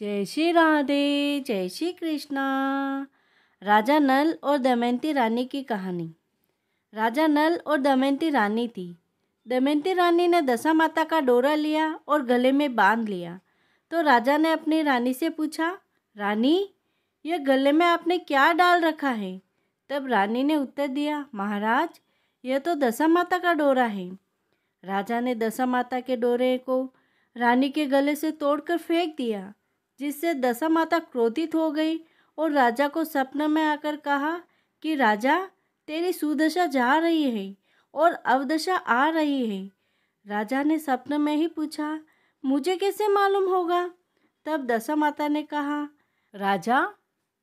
जय श्री राधे, जय श्री कृष्णा। राजा नल और दमयंती रानी की कहानी। राजा नल और दमयंती रानी थी। दमयंती रानी ने दशा माता का डोरा लिया और गले में बांध लिया। तो राजा ने अपनी रानी से पूछा, रानी, यह गले में आपने क्या डाल रखा है? तब रानी ने उत्तर दिया, महाराज, यह तो दशा माता का डोरा है। राजा ने दशा माता के डोरे को रानी के गले से तोड़कर फेंक दिया, जिससे दशा माता क्रोधित हो गई और राजा को सपने में आकर कहा कि राजा, तेरी सुदशा जा रही है और अवदशा आ रही है। राजा ने सपने में ही पूछा, मुझे कैसे मालूम होगा? तब दशा माता ने कहा, राजा,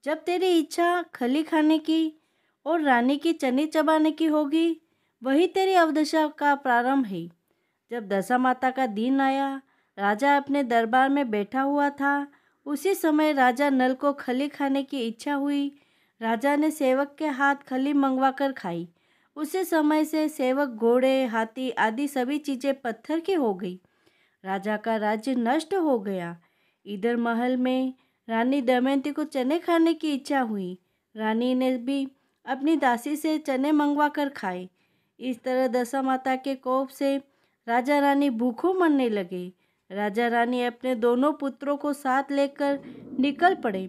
जब तेरी इच्छा खली खाने की और रानी की चनी चबाने की होगी, वही तेरी अवदशा का प्रारंभ है। जब दशा माता का दिन आया, राजा अपने दरबार में बैठा हुआ था। उसी समय राजा नल को खली खाने की इच्छा हुई। राजा ने सेवक के हाथ खली मंगवा कर खाई। उसी समय से सेवक, घोड़े, हाथी आदि सभी चीज़ें पत्थर की हो गई। राजा का राज्य नष्ट हो गया। इधर महल में रानी दमयंती को चने खाने की इच्छा हुई। रानी ने भी अपनी दासी से चने मंगवा कर खाए। इस तरह दशा माता के कोप से राजा रानी भूखों मरने लगे। राजा रानी अपने दोनों पुत्रों को साथ लेकर निकल पड़े।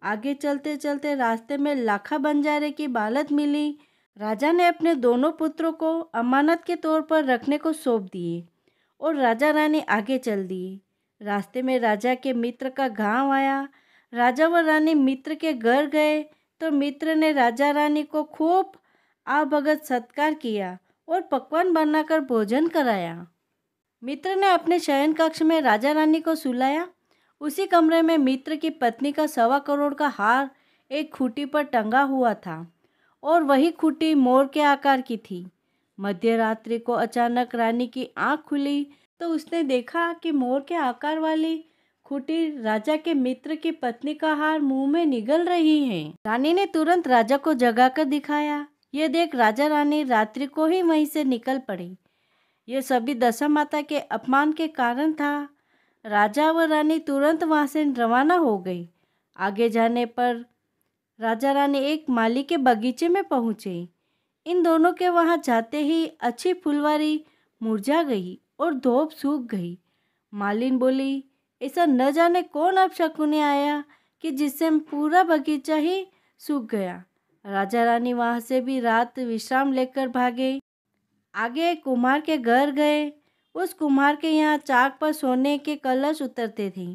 आगे चलते चलते रास्ते में लाखा बंजारे की बालद मिली। राजा ने अपने दोनों पुत्रों को अमानत के तौर पर रखने को सौंप दिए और राजा रानी आगे चल दिए। रास्ते में राजा के मित्र का गांव आया। राजा व रानी मित्र के घर गए तो मित्र ने राजा रानी को खूब आवभगत सत्कार किया और पकवान बनाकर भोजन कराया। मित्र ने अपने शयन कक्ष में राजा रानी को सुलाया। उसी कमरे में मित्र की पत्नी का 1.25 करोड़ का हार एक खूंटी पर टंगा हुआ था और वही खूंटी मोर के आकार की थी। मध्य रात्रि को अचानक रानी की आंख खुली तो उसने देखा कि मोर के आकार वाली खूंटी राजा के मित्र की पत्नी का हार मुंह में निगल रही है। रानी ने तुरंत राजा को जगाकर दिखाया। ये देख राजा रानी रात्रि को ही वहीं से निकल पड़े। ये सभी दशा माता के अपमान के कारण था। राजा व रानी तुरंत वहां से रवाना हो गई। आगे जाने पर राजा रानी एक माली के बगीचे में पहुँचे। इन दोनों के वहां जाते ही अच्छी फुलवारी मुरझा गई और धूप सूख गई। मालिन बोली, ऐसा न जाने कौन अपशकुनी आया कि जिससे पूरा बगीचा ही सूख गया। राजा रानी वहां से भी रात विश्राम लेकर भागे। आगे एक कुम्हार के घर गए। उस कुम्हार के यहाँ चाक पर सोने के कलश उतरते थे।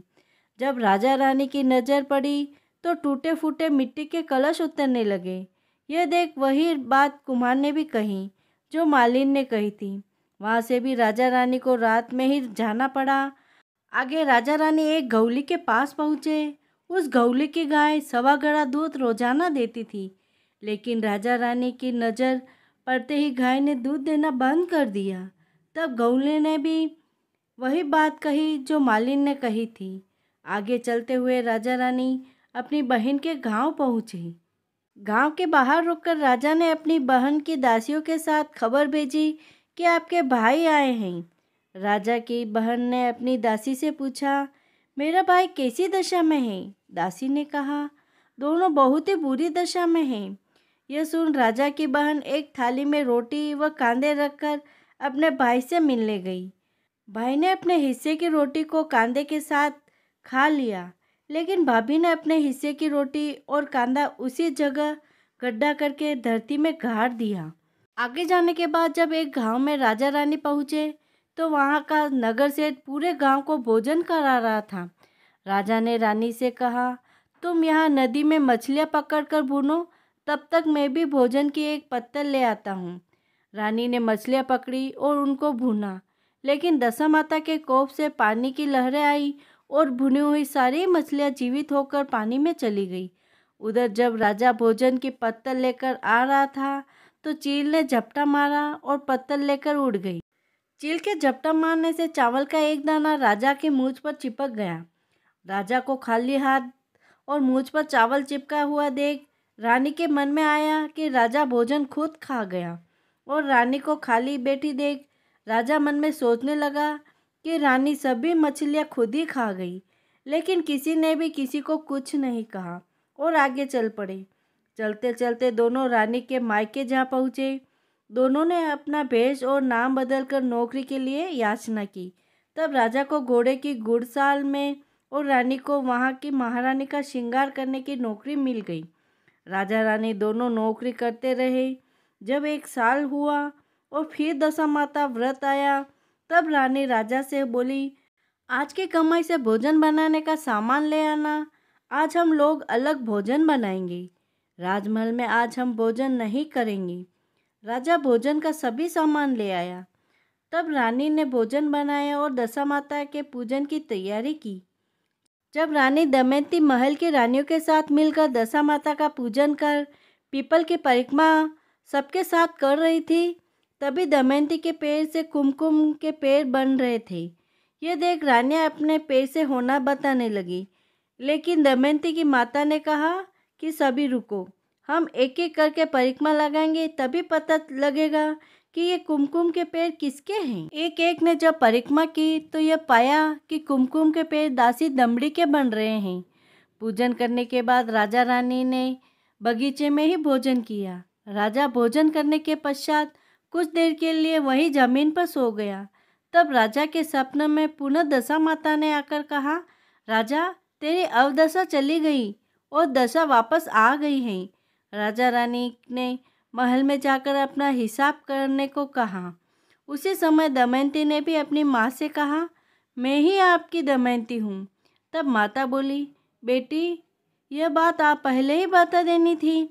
जब राजा रानी की नज़र पड़ी तो टूटे फूटे मिट्टी के कलश उतरने लगे। यह देख वही बात कुम्हार ने भी कही जो मालिन ने कही थी। वहाँ से भी राजा रानी को रात में ही जाना पड़ा। आगे राजा रानी एक गौली के पास पहुँचे। उस गौली की गाय 1.25 गड़ा दूध रोजाना देती थी, लेकिन राजा रानी की नज़र पड़ते ही गाय ने दूध देना बंद कर दिया। तब गौली ने भी वही बात कही जो मालिन ने कही थी। आगे चलते हुए राजा रानी अपनी बहन के गांव पहुँचे। गांव के बाहर रुककर राजा ने अपनी बहन की दासियों के साथ खबर भेजी कि आपके भाई आए हैं। राजा की बहन ने अपनी दासी से पूछा, मेरा भाई कैसी दशा में है? दासी ने कहा, दोनों बहुत ही बुरी दशा में हैं। यह सुन राजा की बहन एक थाली में रोटी व कांदे रखकर अपने भाई से मिलने गई। भाई ने अपने हिस्से की रोटी को कांदे के साथ खा लिया, लेकिन भाभी ने अपने हिस्से की रोटी और कांदा उसी जगह गड्ढा करके धरती में गाड़ दिया। आगे जाने के बाद जब एक गांव में राजा रानी पहुँचे तो वहाँ का नगर सेठ पूरे गांव को भोजन करा रहा था। राजा ने रानी से कहा, तुम यहाँ नदी में मछलियाँ पकड़ कर भूनो, तब तक मैं भी भोजन की एक पत्तल ले आता हूँ। रानी ने मछलियाँ पकड़ी और उनको भूना, लेकिन दशा माता के कोप से पानी की लहरें आई और भुनी हुई सारी मछलियाँ जीवित होकर पानी में चली गई। उधर जब राजा भोजन की पत्तल लेकर आ रहा था तो चील ने झपटा मारा और पत्तल लेकर उड़ गई। चील के झपटा मारने से चावल का एक दाना राजा के मूंछ पर चिपक गया। राजा को खाली हाथ और मूंछ पर चावल चिपका हुआ देख रानी के मन में आया कि राजा भोजन खुद खा गया, और रानी को खाली बैठी देख राजा मन में सोचने लगा कि रानी सभी मछलियाँ खुद ही खा गई, लेकिन किसी ने भी किसी को कुछ नहीं कहा और आगे चल पड़े। चलते चलते दोनों रानी के मायके जा पहुँचे। दोनों ने अपना भेष और नाम बदलकर नौकरी के लिए याचना की। तब राजा को घोड़े की घुड़साल में और रानी को वहाँ की महारानी का श्रृंगार करने की नौकरी मिल गई। राजा रानी दोनों नौकरी करते रहे। जब 1 साल हुआ और फिर दशामाता व्रत आया, तब रानी राजा से बोली, आज की कमाई से भोजन बनाने का सामान ले आना। आज हम लोग अलग भोजन बनाएंगे। राजमहल में आज हम भोजन नहीं करेंगे। राजा भोजन का सभी सामान ले आया। तब रानी ने भोजन बनाया और दशामाता के पूजन की तैयारी की। जब रानी दमयंती महल की रानियों के साथ मिलकर दशामाता का पूजन कर पीपल की परिक्रमा सबके साथ कर रही थी, तभी दमयंती के पैर से कुमकुम के पैर बन रहे थे। ये देख रानियां अपने पैर से होना बताने लगी, लेकिन दमयंती की माता ने कहा कि सभी रुको, हम एक एक करके परिक्रमा लगाएंगे, तभी पता लगेगा कि ये कुमकुम के पैर किसके हैं। एक एक ने जब परिक्रमा की तो यह पाया कि कुमकुम के पैर दासी दमड़ी के बन रहे हैं। पूजन करने के बाद राजा रानी ने बगीचे में ही भोजन किया। राजा भोजन करने के पश्चात कुछ देर के लिए वही जमीन पर सो गया। तब राजा के स्वप्न में पुनः दशामाता ने आकर कहा, राजा तेरी अवदशा चली गई और दशा वापस आ गई है। राजा रानी ने महल में जाकर अपना हिसाब करने को कहा। उसी समय दमयंती ने भी अपनी माँ से कहा, मैं ही आपकी दमयंती हूँ। तब माता बोली, बेटी यह बात आप पहले ही बता देनी थी।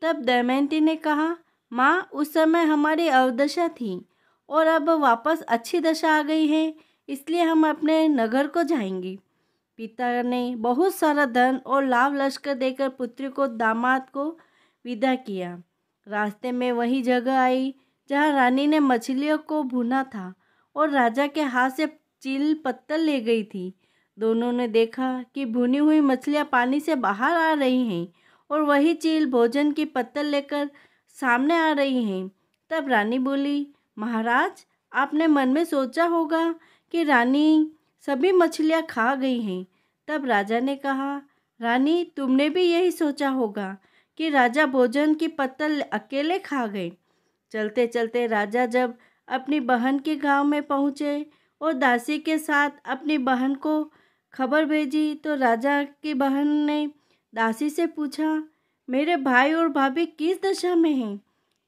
तब दमयंती ने कहा, माँ उस समय हमारी अवदशा थी और अब वापस अच्छी दशा आ गई है, इसलिए हम अपने नगर को जाएंगे। पिता ने बहुत सारा धन और लाभ लश्कर देकर पुत्री को दामाद को विदा किया। रास्ते में वही जगह आई जहाँ रानी ने मछलियों को भुना था और राजा के हाथ से चील पत्तल ले गई थी। दोनों ने देखा कि भुनी हुई मछलियाँ पानी से बाहर आ रही हैं और वही चील भोजन की पत्तल लेकर सामने आ रही हैं। तब रानी बोली, महाराज आपने मन में सोचा होगा कि रानी सभी मछलियाँ खा गई हैं। तब राजा ने कहा, रानी तुमने भी यही सोचा होगा कि राजा भोजन की पत्तल अकेले खा गए। चलते चलते राजा जब अपनी बहन के गांव में पहुँचे और दासी के साथ अपनी बहन को खबर भेजी, तो राजा की बहन ने दासी से पूछा, मेरे भाई और भाभी किस दशा में हैं?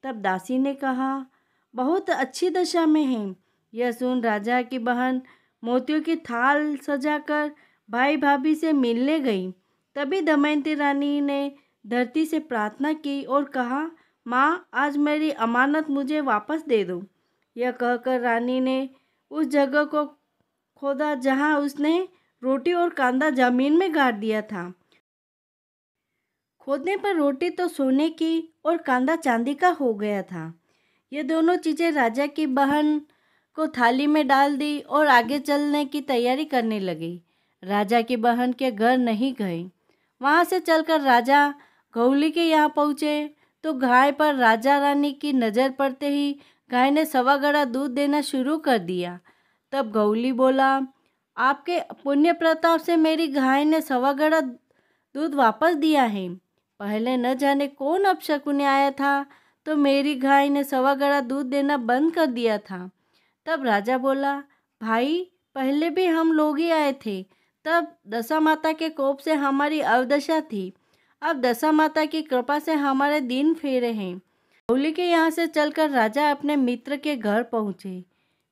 तब दासी ने कहा, बहुत अच्छी दशा में हैं। यह सुन राजा की बहन मोतियों की थाल सजाकर भाई भाभी से मिलने गई। तभी दमयंती रानी ने धरती से प्रार्थना की और कहा, माँ आज मेरी अमानत मुझे वापस दे दो। यह कहकर रानी ने उस जगह को खोदा जहाँ उसने रोटी और कांदा जमीन में गाड़ दिया था। खोदने पर रोटी तो सोने की और कांदा चांदी का हो गया था। ये दोनों चीज़ें राजा की बहन को थाली में डाल दी और आगे चलने की तैयारी करने लगी। राजा की बहन के घर नहीं गए। वहाँ से चलकर राजा गौली के यहाँ पहुँचे तो गाय पर राजा रानी की नज़र पड़ते ही गाय ने 1.25 गड़ा दूध देना शुरू कर दिया। तब गौली बोला, आपके पुण्य प्रताप से मेरी गाय ने 1.25 गड़ा दूध वापस दिया है। पहले न जाने कौन अपशकुनी आया था तो मेरी गाय ने 1.25 गड़ा दूध देना बंद कर दिया था। तब राजा बोला, भाई पहले भी हम लोग ही आए थे, तब दशामाता के कोप से हमारी अवदशा थी। अब दशामाता की कृपा से हमारे दिन फेरे हैं। गौली के यहाँ से चलकर राजा अपने मित्र के घर पहुँचे।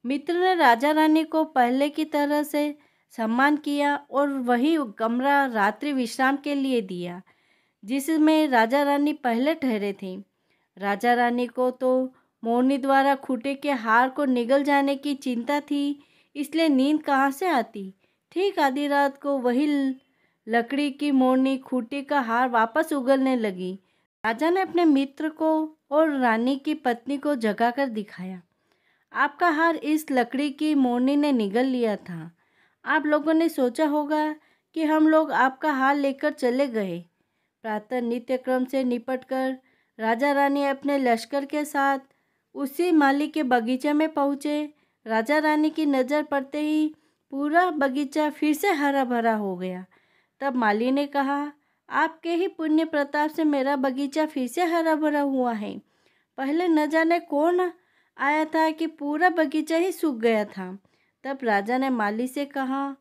मित्र ने राजा रानी को पहले की तरह से सम्मान किया और वही कमरा रात्रि विश्राम के लिए दिया जिसमें राजा रानी पहले ठहरे थे। राजा रानी को तो मोरनी द्वारा खूंटे के हार को निगल जाने की चिंता थी, इसलिए नींद कहाँ से आती। ठीक आधी रात को वही लकड़ी की मोरनी खूंटे का हार वापस उगलने लगी। राजा ने अपने मित्र को और रानी की पत्नी को जगाकर दिखाया, आपका हार इस लकड़ी की मोरनी ने निगल लिया था। आप लोगों ने सोचा होगा कि हम लोग आपका हार लेकर चले गए। प्रातः नित्य क्रम से निपटकर राजा रानी अपने लश्कर के साथ उसी माली के बगीचे में पहुँचे। राजा रानी की नज़र पड़ते ही पूरा बगीचा फिर से हरा भरा हो गया। तब माली ने कहा, आपके ही पुण्य प्रताप से मेरा बगीचा फिर से हरा भरा हुआ है। पहले न जाने कौन आया था कि पूरा बगीचा ही सूख गया था। तब राजा ने माली से कहा,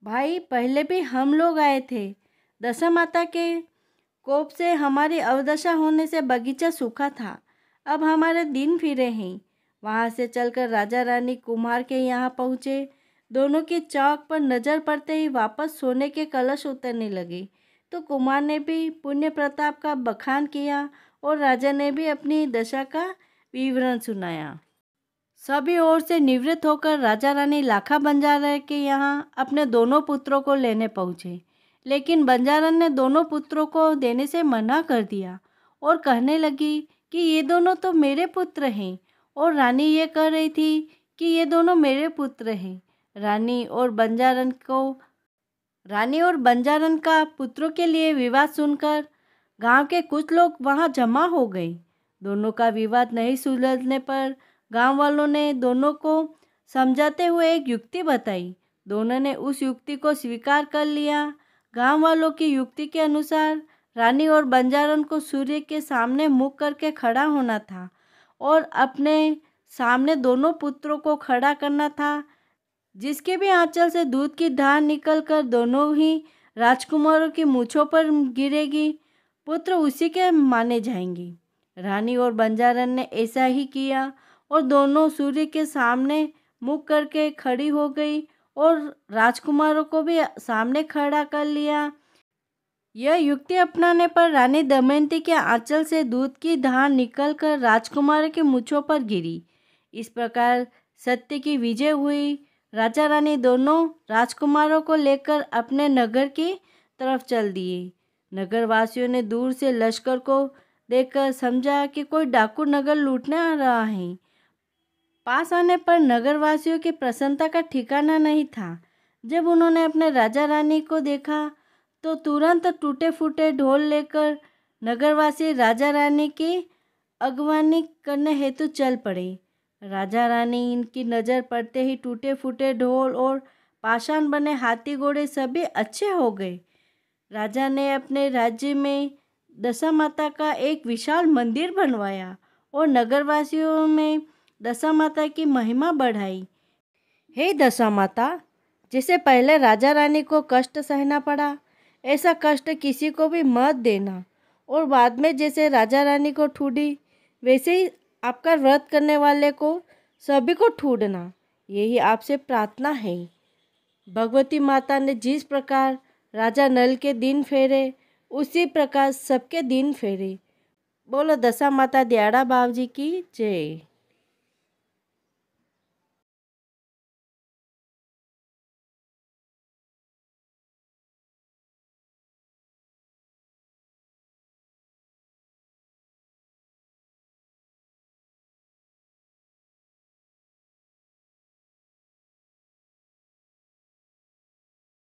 भाई पहले भी हम लोग आए थे। दशा माता के कोप से हमारी अवदशा होने से बगीचा सूखा था। अब हमारे दिन फिरे हैं। वहाँ से चलकर राजा रानी कुम्हार के यहाँ पहुँचे। दोनों की चौक पर नज़र पड़ते ही वापस सोने के कलश उतरने लगे। तो कुमार ने भी पुण्य प्रताप का बखान किया और राजा ने भी अपनी दशा का विवरण सुनाया। सभी ओर से निवृत्त होकर राजा रानी लाखा बंजारा के यहाँ अपने दोनों पुत्रों को लेने पहुँचे, लेकिन बंजारन ने दोनों पुत्रों को देने से मना कर दिया और कहने लगी कि ये दोनों तो मेरे पुत्र हैं। और रानी ये कह रही थी कि ये दोनों मेरे पुत्र हैं। रानी और बंजारन का पुत्रों के लिए विवाद सुनकर गांव के कुछ लोग वहां जमा हो गए। दोनों का विवाद नहीं सुलझने पर गांव वालों ने दोनों को समझाते हुए एक युक्ति बताई। दोनों ने उस युक्ति को स्वीकार कर लिया। गांव वालों की युक्ति के अनुसार रानी और बंजारन को सूर्य के सामने मुख करके खड़ा होना था और अपने सामने दोनों पुत्रों को खड़ा करना था। जिसके भी आंचल से दूध की धार निकलकर दोनों ही राजकुमारों की मूँछों पर गिरेगी, पुत्र उसी के माने जाएंगे। रानी और बंजारन ने ऐसा ही किया और दोनों सूर्य के सामने मुख करके खड़ी हो गई और राजकुमारों को भी सामने खड़ा कर लिया। यह युक्ति अपनाने पर रानी दमयंती के आंचल से दूध की धार निकलकर राजकुमारों की मूँछों पर गिरी। इस प्रकार सत्य की विजय हुई। राजा रानी दोनों राजकुमारों को लेकर अपने नगर की तरफ चल दिए। नगरवासियों ने दूर से लश्कर को देखकर समझा कि कोई डाकू नगर लूटने आ रहा है। पास आने पर नगरवासियों की प्रसन्नता का ठिकाना नहीं था। जब उन्होंने अपने राजा रानी को देखा तो तुरंत टूटे फूटे ढोल लेकर नगरवासी राजा रानी की अगवानी करने हेतु चल पड़े। राजा रानी इनकी नज़र पड़ते ही टूटे फूटे ढोल और पाषाण बने हाथी घोड़े सभी अच्छे हो गए। राजा ने अपने राज्य में दशा माता का एक विशाल मंदिर बनवाया और नगरवासियों में दशा माता की महिमा बढ़ाई। हे दशा माता, जैसे पहले राजा रानी को कष्ट सहना पड़ा, ऐसा कष्ट किसी को भी मत देना। और बाद में जैसे राजा रानी को ठूडी, वैसे ही आपका व्रत करने वाले को सभी को ठूडना। यही आपसे प्रार्थना है। भगवती माता ने जिस प्रकार राजा नल के दिन फेरे, उसी प्रकार सबके दिन फेरे। बोलो दशा माता दियाड़ा बावजी की जय।